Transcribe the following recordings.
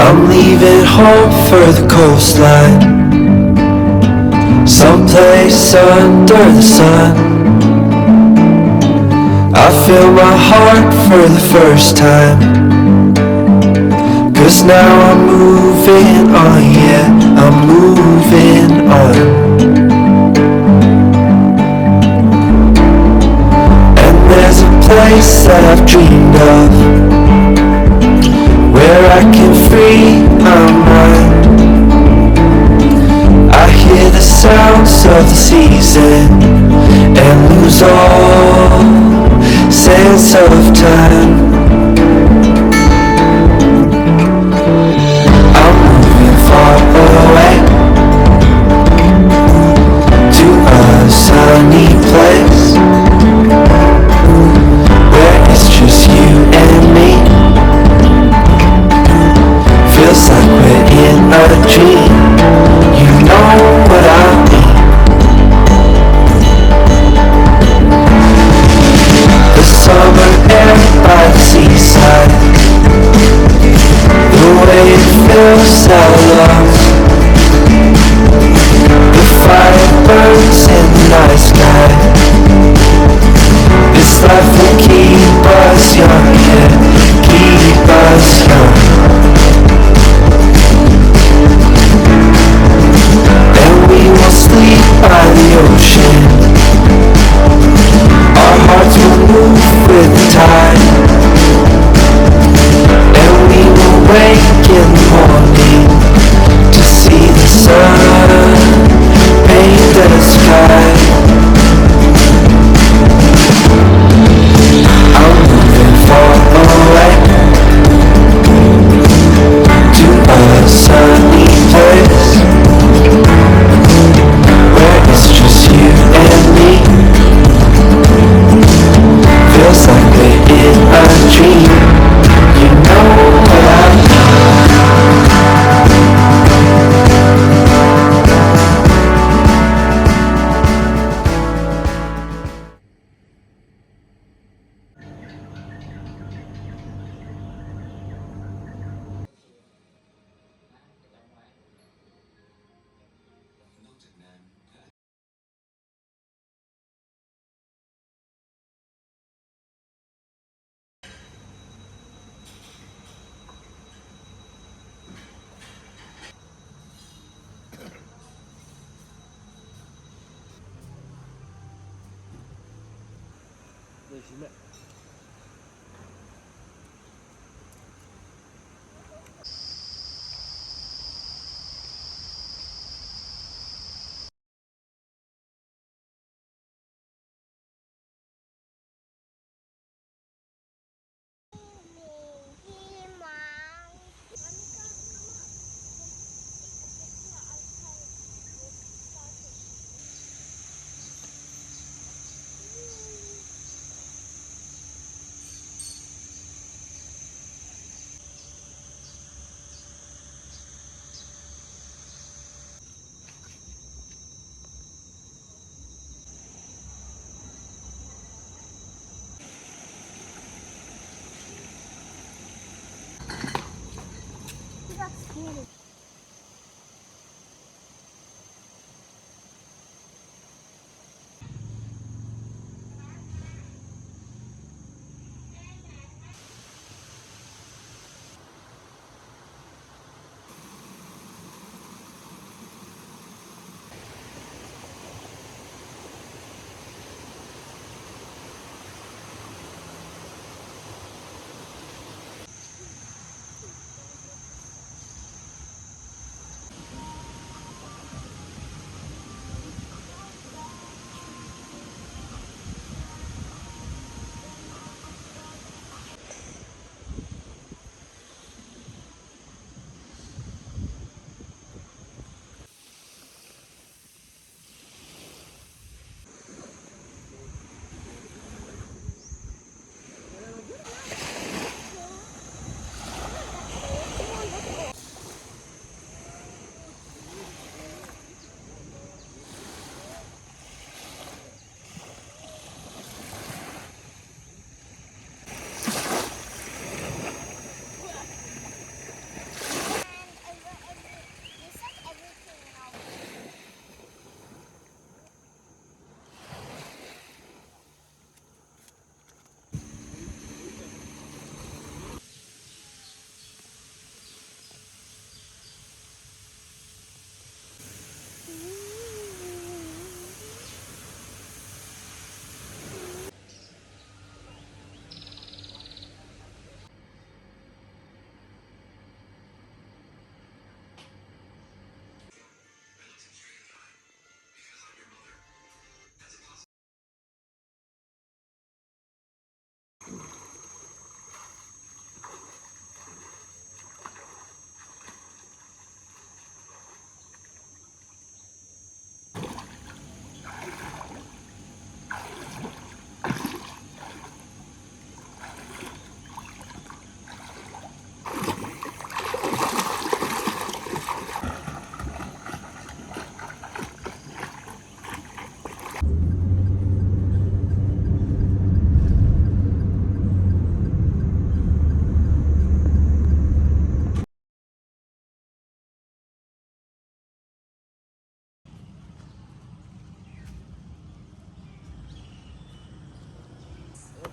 I'm leaving home for the coastline, someplace under the sun. I feel my heart for the first time, 'cause now I'm moving on, yeah, I'm moving on. And there's a place that I've dreamed of, where I can free my mind. I hear the sounds of the season and lose all sense of time. I'm moving far away to a sunny place where it's just you and me. Feels like we're in a dream. You know what I mean. The summer air by the seaside, the way it feels our love. The fire burns in the night sky. This life will keep us young, yeah, keep us young. And we will sleep by the ocean. Our hearts will move with the tide, and we will wake in the morning to see the sun paint the sky. I'm moving far away to a sunny place where it's just you and me. Feels like we're in a dream. You know what I mean.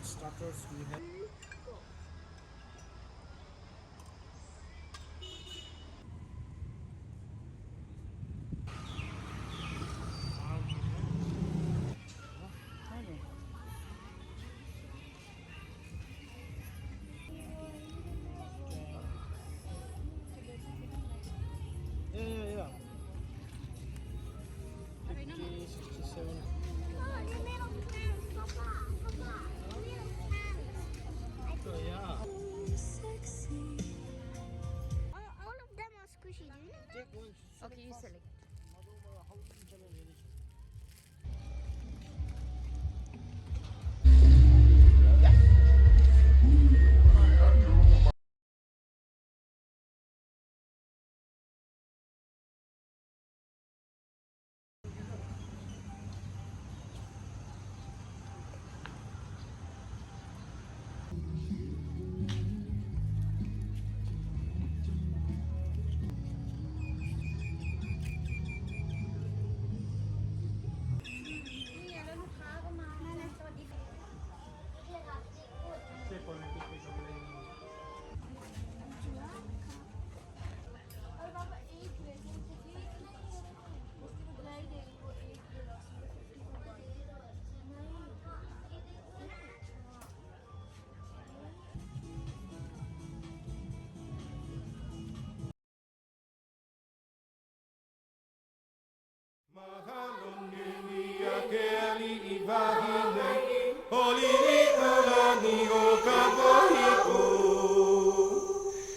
hot starters we have. Yeah. 50, 67. Oh, yeah. All of them are squishy, do you know that? Take one. Okay, you select.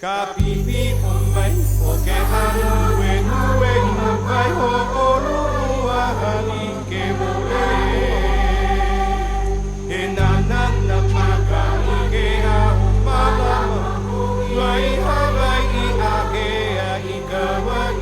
Kapipi umay o ke hanu e nue vai ho olu ahali ke mole e na na na maka ke a mala mai ha vai I a ke a I kawai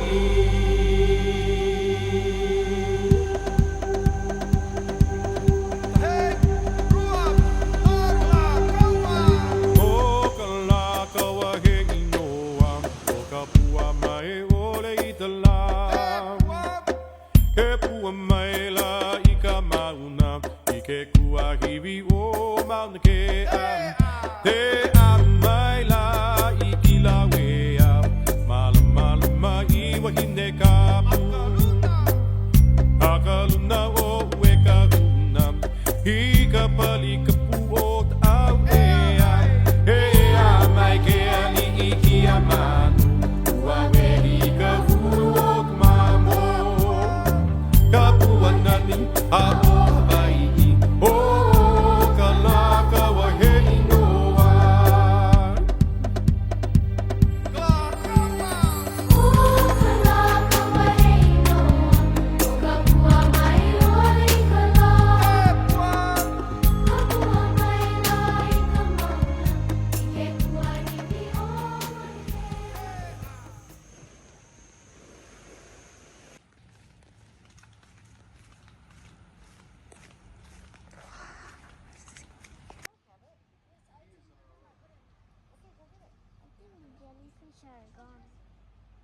Jellyfish are gone.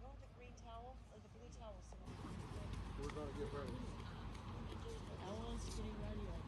No, the green towel or the blue towel. We're gonna get ready. That one's getting ready.